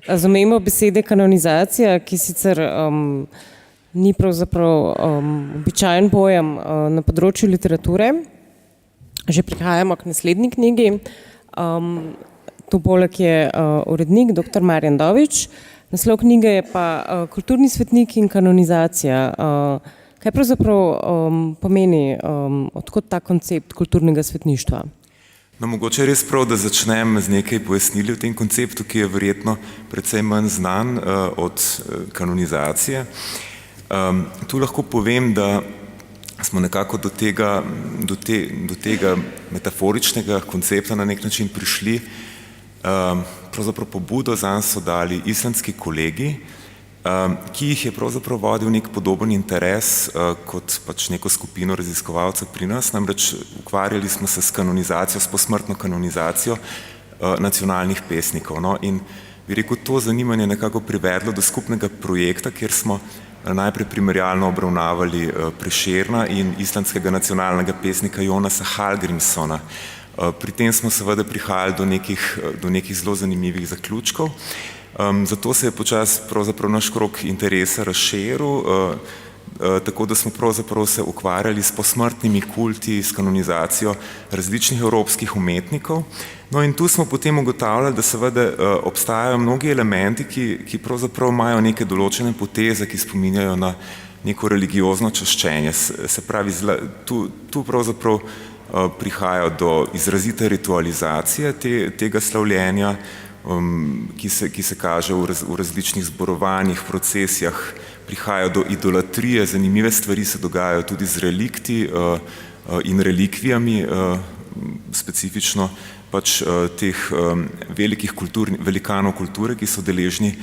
Razumemo besede kanonizacija, ki sicer ni pravzaprav običajen pojem na področju literature. Že prihajamo k naslednji knjigi. Tu poleg je urednik dr. Marjan Dović. Naslov knjige je pa Kulturni svetniki in kanonizacija. Kaj pravzaprav pomeni, odkot ta koncept kulturnega svetništva? No, mogoče je res prav, da začnem z nekaj pojasnili o tem konceptu, ki je verjetno precej manj znan od kanonizacije. Tu lahko povem, da smo nekako do tega metaforičnega koncepta na nek način prišli. Pravzaprav pobudo zanj so dali islandski kolegi, ki jih je pravzaprav vodil nek podoben interes kot pač neko skupino raziskovalcev pri nas, namreč ukvarjali smo se s kanonizacijo, s posmrtno kanonizacijo nacionalnih pesnikov. No, in bi rekel, to zanimanje nekako privedlo do skupnega projekta, kjer smo najprej primerjalno obravnavali Prešerna in islandskega nacionalnega pesnika Jonasa Hallgrímssona. Pri tem smo seveda prihajali do nekih zelo zanimivih zaključkov. Zato se je počasi pravzaprav naš krog interesa razširil, tako da smo pravzaprav se ukvarjali s posmrtnimi kulti, s kanonizacijo različnih evropskih umetnikov. No in tu smo potem ugotavljali, da seveda obstajajo mnogi elementi, ki pravzaprav imajo neke določene poteze, ki spominjajo na neko religiozno čaščenje. Se pravi, tu pravzaprav prihaja do izrazite ritualizacije tega slavljenja, ki se kaže v različnih zborovanjih, procesijah, prihaja do idolatrije, zanimive stvari se dogajajo tudi z relikti in relikvijami, specifično pač teh velikih velikanov kulture, ki so deležni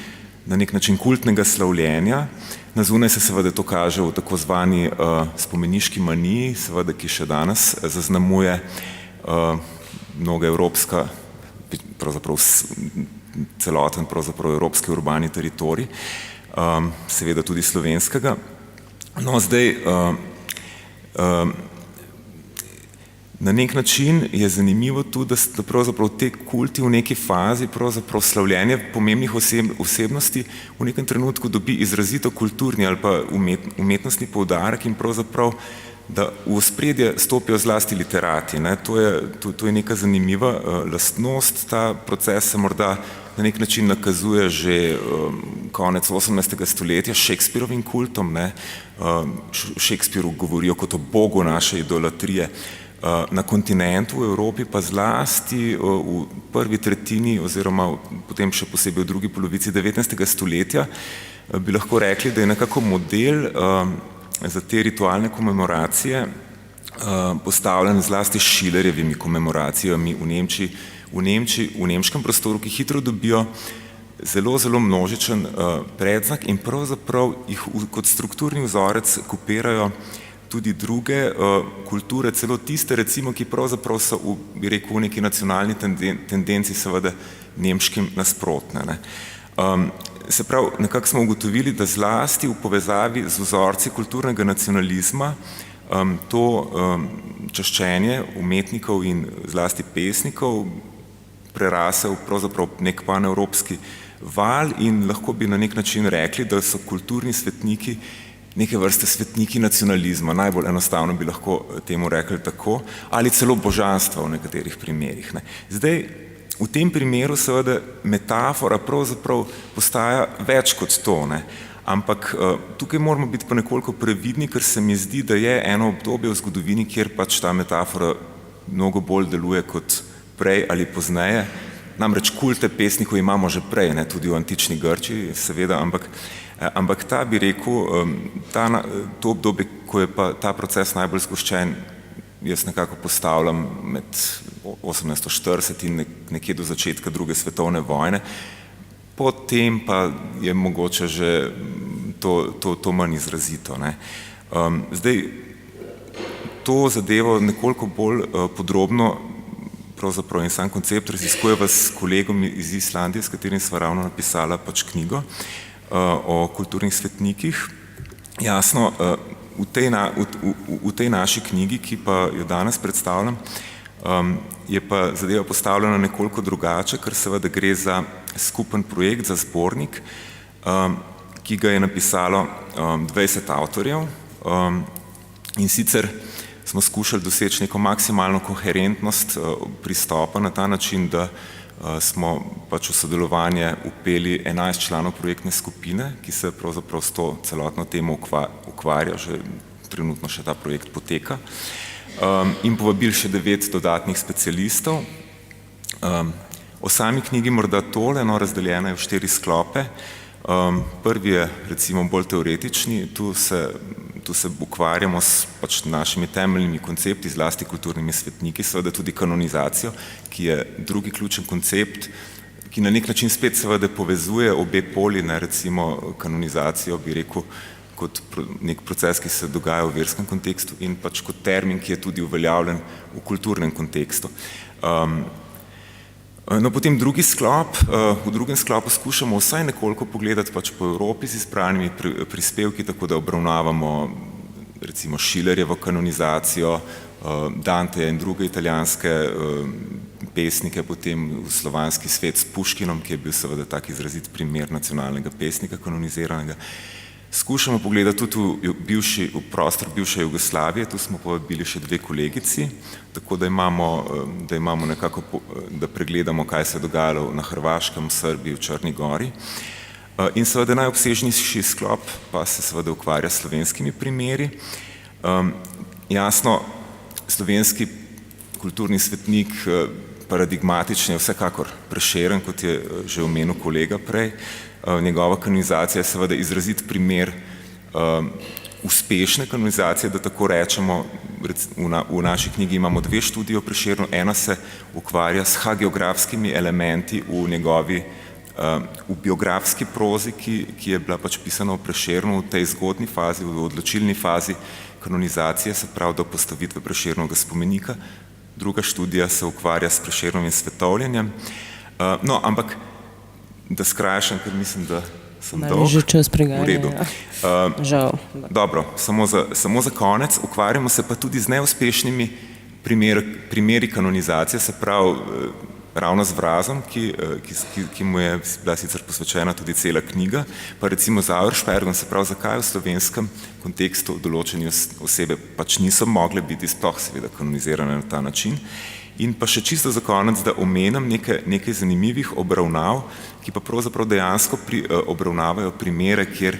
na nek način kultnega slavljenja. Na zunaj se seveda to kaže v tako zvani spomeniški maniji, seveda, ki še danes zaznamuje mnoga evropska, pravzaprav celoten pravzaprav evropski urbani teritorij, seveda tudi slovenskega. No, zdaj na nek način je zanimivo tudi, da pravzaprav te kulti v neki fazi pravzaprav slavljenje pomembnih osebnosti v nekem trenutku dobi izrazito kulturni ali pa umetnostni poudarek in pravzaprav da v ospredje stopijo zlasti literati. To je neka zanimiva lastnost. Ta proces se morda na nek način nakazuje že konec 18. stoletja s Shakespearovim kultom. Shakespearu govorijo kot o bogu naše idolatrije. Na kontinentu, v Evropi pa zlasti v prvi tretjini oziroma potem še posebej v drugi polovici 19. stoletja bi lahko rekli, da je nekako model za te ritualne komemoracije postavljen zlasti s Schillerjevimi komemoracijami v nemškem prostoru, ki hitro dobijo zelo množičen predznak in pravzaprav jih kot strukturni vzorec kopirajo tudi druge kulture, celo tiste recimo, ki pravzaprav so bi rekel v neki nacionalni tendenci seveda nemškim nasprotne. Se pravi, nekako smo ugotovili, da zlasti v povezavi z vzorci kulturnega nacionalizma to čaščenje umetnikov in zlasti pesnikov prerasel pravzaprav nek panevropski val in lahko bi na nek način rekli, da so kulturni svetniki neke vrste svetniki nacionalizma, najbolj enostavno bi lahko temu rekli tako, ali celo božanstva v nekaterih primerih. Zdaj, v tem primeru seveda metafora pravzaprav postaja več kot to, ampak tukaj moramo biti pa nekoliko previdni, ker se mi zdi, da je eno obdobje v zgodovini, kjer pač ta metafora mnogo bolj deluje kot prej ali pozneje. Namreč kulte pesnikov imamo že prej, tudi v antični Grčiji, seveda, ampak ta bi rekel, to obdobje, ko je pa ta proces najbolj zgoščen, jaz nekako postavljam med 1840 in nekje do začetka druge svetovne vojne, potem pa je mogoče že to manj izrazito. Zdaj, to zadevo nekoliko bolj podrobno pravzaprav in sam koncept raziskujeva s kolegom iz Islandije, s katerim sva ravno napisala pač knjigo o kulturnih svetnikih. Jasno, v tej naši knjigi, ki pa jo danes predstavljam, je pa zadeva postavljena nekoliko drugače, ker seveda gre za skupen projekt za zbornik, ki ga je napisalo 20 avtorjev, in sicer smo skušali doseči neko maksimalno koherentnost pristopa na ta način, da smo pač v sodelovanje vpeli 11 članov projektne skupine, ki se pravzaprav s to celotno temo ukvarja, že trenutno še ta projekt poteka, in povabili še 9 dodatnih specialistov. O sami knjigi morda tole, razdeljena je v 4 sklope. Prvi je recimo bolj teoretični, tu se ukvarjamo s pač našimi temeljnimi koncepti, zlasti kulturnimi svetniki, seveda tudi kanonizacijo, ki je drugi ključen koncept, ki na nek način spet seveda povezuje obe poli, recimo kanonizacijo, bi rekel, kot nek proces, ki se dogaja v verskem kontekstu in pač kot termin, ki je tudi uveljavljen v kulturnem kontekstu. No, potem drugi sklop, v drugem sklopu skušamo vsaj nekoliko pogledati pač po Evropi z izbranimi prispevki, tako da obravnavamo recimo Schillerjevo kanonizacijo, Danteja in druge italijanske pesnike, potem v slovanski svet s Puškinom, ki je bil seveda tak izrazit primer nacionalnega pesnika kanoniziranega. Skušamo pogledati tudi v prostor bivše Jugoslavije, tu smo povabili še 2 kolegici, tako da imamo nekako, da pregledamo, kaj se je dogajalo na Hrvaškem, Srbiji, v Črni Gori. In seveda najobsežnejši sklop pa se seveda ukvarja s slovenskimi primeri. Jasno, slovenski kulturni svetnik paradigmatični je vsekakor Prešeren, kot je že omenil kolega prej. Njegova kanonizacija je seveda izrazit primer uspešne kanonizacije, da tako rečemo. V naši knjigi imamo 2 študije o Prešernu, ena se ukvarja s hagiografskimi elementi v njegovi v biografski prozi, ki je bila pač pisana o Prešernu v tej zgodni fazi, v odločilni fazi kanonizacije, se pravi do postavitve Prešernovega spomenika. Druga študija se ukvarja s Prešernovim svetovljenjem. No, ampak da skrajšam, ker mislim, da sem dolg. Že čas preganja. V redu. Žal. Dobro, samo za konec. Ukvarjamo se pa tudi z neuspešnimi primeri kanonizacije, se pravi ravno z Vrazom, ki mu je bila sicer posvečena tudi cela knjiga, pa recimo z Auerspergom, se pravi, zakaj v slovenskem kontekstu določeni osebe pač niso mogle biti sploh seveda kanonizirane na ta način. In pa še čisto za konec, da omenim nekaj zanimivih obravnav, ki pa pravzaprav dejansko obravnavajo primere, kjer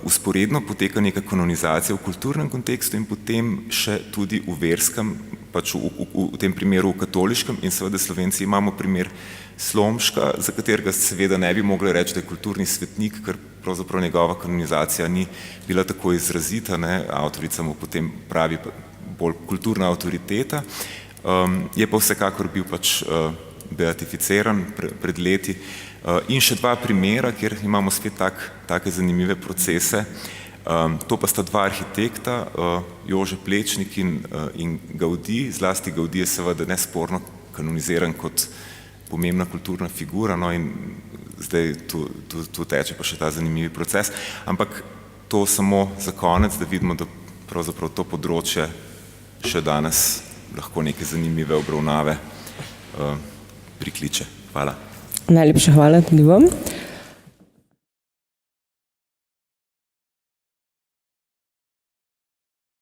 vzporedno poteka neka kanonizacija v kulturnem kontekstu in potem še tudi v verskem, pač v tem primeru v katoliškem, in seveda Slovenci imamo primer Slomška, za katerega seveda ne bi mogli reči, da je kulturni svetnik, ker pravzaprav njegova kanonizacija ni bila tako izrazita, avtorica mu potem pravi bolj kulturna avtoriteta. Je pa vsekakor bil pač beatificiran pred leti. In še 2 primera, kjer imamo spet take zanimive procese. To pa sta 2 arhitekta, Jože Plečnik in Gaudí. Zlasti Gaudí je seveda nesporno kanoniziran kot pomembna kulturna figura, no, in zdaj tu teče pa še ta zanimivi proces. Ampak to samo za konec, da vidimo, da pravzaprav to področje še danes lahko neke zanimive obravnave prikliče. Hvala. Najlepša hvala tudi vam.